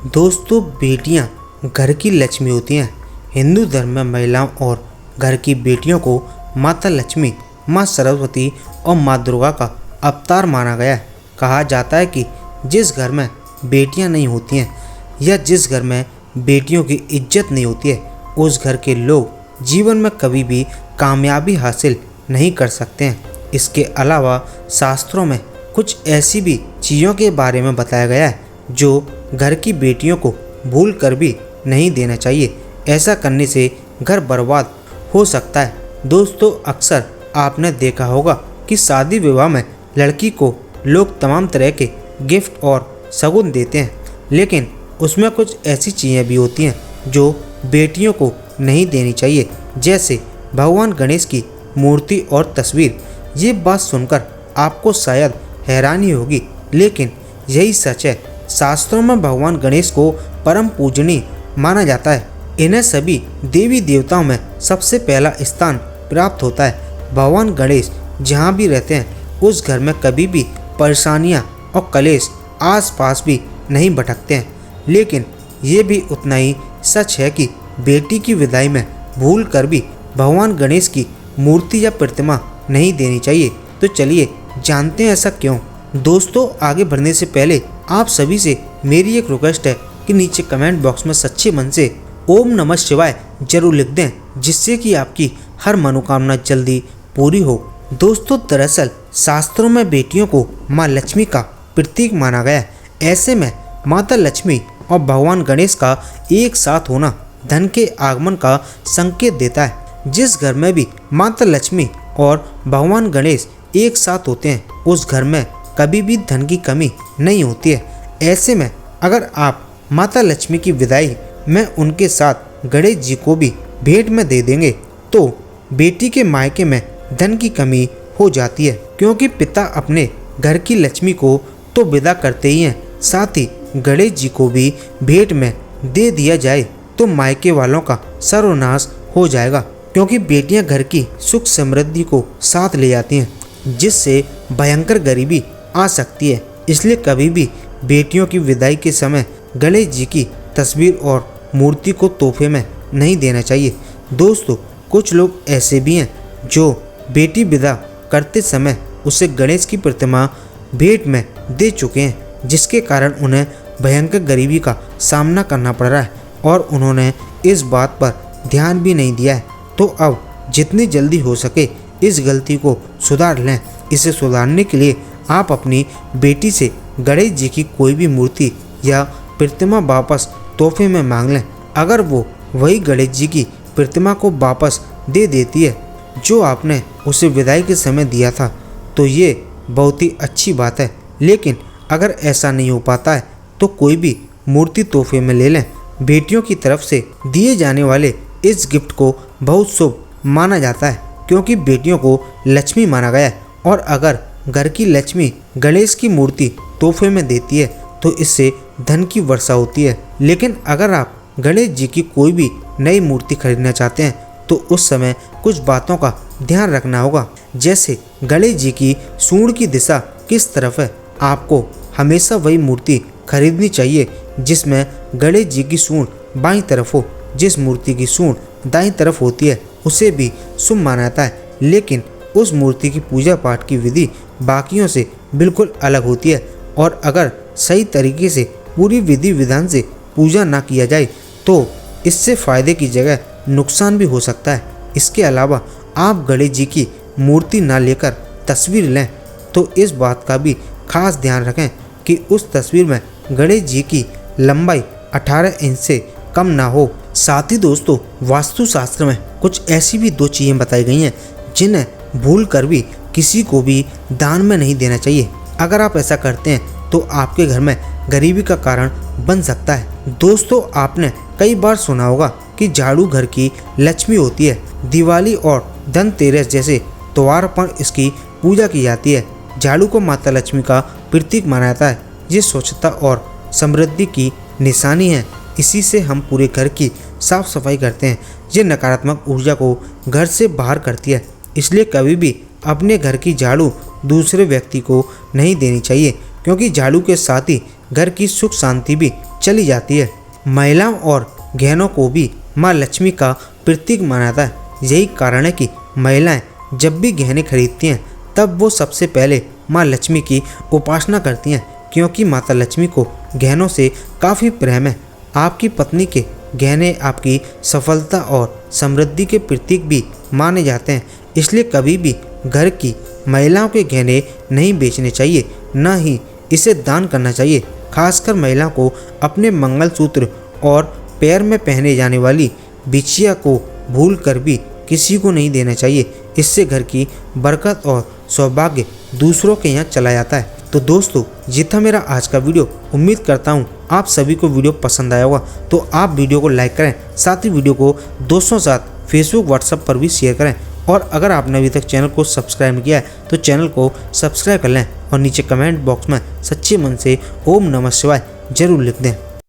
दोस्तों, बेटियां घर की लक्ष्मी होती हैं। हिंदू धर्म में महिलाओं और घर की बेटियों को माता लक्ष्मी, माँ सरस्वती और माँ दुर्गा का अवतार माना गया है। कहा जाता है कि जिस घर में बेटियां नहीं होती हैं या जिस घर में बेटियों की इज्जत नहीं होती है, उस घर के लोग जीवन में कभी भी कामयाबी हासिल नहीं कर सकते हैं। इसके अलावा शास्त्रों में कुछ ऐसी भी चीज़ों के बारे में बताया गया है जो घर की बेटियों को भूल कर भी नहीं देना चाहिए। ऐसा करने से घर बर्बाद हो सकता है। दोस्तों, अक्सर आपने देखा होगा कि शादी विवाह में लड़की को लोग तमाम तरह के गिफ्ट और शगुन देते हैं, लेकिन उसमें कुछ ऐसी चीज़ें भी होती हैं जो बेटियों को नहीं देनी चाहिए, जैसे भगवान गणेश की मूर्ति और तस्वीर। ये बात सुनकर आपको शायद हैरानी होगी, लेकिन यही सच है। शास्त्रों में भगवान गणेश को परम पूजनीय माना जाता है। इन्हें सभी देवी देवताओं में सबसे पहला स्थान प्राप्त होता है। भगवान गणेश जहाँ भी रहते हैं, उस घर में कभी भी परेशानियाँ और कलेश आसपास भी नहीं भटकते हैं। लेकिन ये भी उतना ही सच है कि बेटी की विदाई में भूल कर भी भगवान गणेश की मूर्ति या प्रतिमा नहीं देनी चाहिए। तो चलिए जानते हैं ऐसा क्यों। दोस्तों, आगे बढ़ने से पहले आप सभी से मेरी एक रिक्वेस्ट है कि नीचे कमेंट बॉक्स में सच्चे मन से ओम नमः शिवाय जरूर लिख दें, जिससे कि आपकी हर मनोकामना जल्दी पूरी हो। दोस्तों, दरअसल शास्त्रों में बेटियों को माँ लक्ष्मी का प्रतीक माना गया है। ऐसे में माता लक्ष्मी और भगवान गणेश का एक साथ होना धन के आगमन का संकेत देता है। जिस घर में भी माता लक्ष्मी और भगवान गणेश एक साथ होते हैं, उस घर में कभी भी धन की कमी नहीं होती है। ऐसे में अगर आप माता लक्ष्मी की विदाई में उनके साथ गणेश जी को भी भेंट में दे देंगे, तो बेटी के मायके में धन की कमी हो जाती है, क्योंकि पिता अपने घर की लक्ष्मी को तो विदा करते ही हैं, साथ ही गणेश जी को भी भेंट में दे दिया जाए तो मायके वालों का सर्वनाश हो जाएगा। क्योंकि बेटियां घर की सुख समृद्धि को साथ ले जाती हैं, जिससे भयंकर गरीबी आ सकती है। इसलिए कभी भी बेटियों की विदाई के समय गणेश जी की तस्वीर और मूर्ति को तोहफे में नहीं देना चाहिए। दोस्तों, कुछ लोग ऐसे भी हैं जो बेटी विदा करते समय उसे गणेश की प्रतिमा भेंट में दे चुके हैं, जिसके कारण उन्हें भयंकर गरीबी का सामना करना पड़ रहा है और उन्होंने इस बात पर ध्यान भी नहीं दिया है। तो अब जितनी जल्दी हो सके इस गलती को सुधार लें। इसे सुधारने के लिए आप अपनी बेटी से गणेश जी की कोई भी मूर्ति या प्रतिमा वापस तोहफे में मांग लें। अगर वो वही गणेश जी की प्रतिमा को वापस दे देती है जो आपने उसे विदाई के समय दिया था, तो ये बहुत ही अच्छी बात है। लेकिन अगर ऐसा नहीं हो पाता है तो कोई भी मूर्ति तोहफे में ले लें। बेटियों की तरफ से दिए जाने वाले इस गिफ्ट को बहुत शुभ माना जाता है, क्योंकि बेटियों को लक्ष्मी माना गया है और अगर घर की लक्ष्मी गणेश की मूर्ति तोहफे में देती है तो इससे धन की वर्षा होती है। लेकिन अगर आप गणेश जी की कोई भी नई मूर्ति खरीदना चाहते हैं तो उस समय कुछ बातों का ध्यान रखना होगा, जैसे गणेश जी की सूंड की दिशा किस तरफ है। आपको हमेशा वही मूर्ति खरीदनी चाहिए जिसमें गणेश जी की सूंड बाईं तरफ हो। जिस मूर्ति की सूंड दाईं तरफ होती है उसे भी शुभ माना जाता है, लेकिन उस मूर्ति की पूजा पाठ की विधि बाकियों से बिल्कुल अलग होती है और अगर सही तरीके से पूरी विधि विधान से पूजा ना किया जाए तो इससे फायदे की जगह नुकसान भी हो सकता है। इसके अलावा आप गणेश जी की मूर्ति ना लेकर तस्वीर लें तो इस बात का भी खास ध्यान रखें कि उस तस्वीर में गणेश जी की लंबाई 18 इंच से कम ना हो। साथ ही दोस्तों, वास्तुशास्त्र में कुछ ऐसी भी दो चीज़ें बताई गई हैं जिन्हें भूल कर भी किसी को भी दान में नहीं देना चाहिए। अगर आप ऐसा करते हैं तो आपके घर में गरीबी का कारण बन सकता है। दोस्तों, आपने कई बार सुना होगा कि झाड़ू घर की लक्ष्मी होती है। दिवाली और धनतेरस जैसे त्योहार पर इसकी पूजा की जाती है। झाड़ू को माता लक्ष्मी का प्रतीक माना जाता है। ये स्वच्छता और समृद्धि की निशानी है। इसी से हम पूरे घर की साफ सफाई करते हैं। ये नकारात्मक ऊर्जा को घर से बाहर करती है। इसलिए कभी भी अपने घर की झाड़ू दूसरे व्यक्ति को नहीं देनी चाहिए, क्योंकि झाड़ू के साथ ही घर की सुख शांति भी चली जाती है। महिलाओं और गहनों को भी माँ लक्ष्मी का प्रतीक माना जाता है। यही कारण है कि महिलाएं जब भी गहने खरीदती हैं तब वो सबसे पहले माँ लक्ष्मी की उपासना करती हैं, क्योंकि माता लक्ष्मी को गहनों से काफ़ी प्रेम है। आपकी पत्नी के गहने आपकी सफलता और समृद्धि के प्रतीक भी माने जाते हैं, इसलिए कभी भी घर की महिलाओं के गहने नहीं बेचने चाहिए, न ही इसे दान करना चाहिए। खासकर महिलाओं को अपने मंगलसूत्र और पैर में पहने जाने वाली बिछिया को भूल कर भी किसी को नहीं देना चाहिए। इससे घर की बरकत और सौभाग्य दूसरों के यहाँ चला जाता है। तो दोस्तों, ये था मेरा आज का वीडियो। उम्मीद करता हूँ आप सभी को वीडियो पसंद आया होगा। तो आप वीडियो को लाइक करें, साथ ही वीडियो को दोस्तों के साथ फेसबुक व्हाट्सएप पर भी शेयर करें। और अगर आपने अभी तक चैनल को सब्सक्राइब नहीं किया है तो चैनल को सब्सक्राइब कर लें और नीचे कमेंट बॉक्स में सच्चे मन से ओम नमः शिवाय जरूर लिख दें।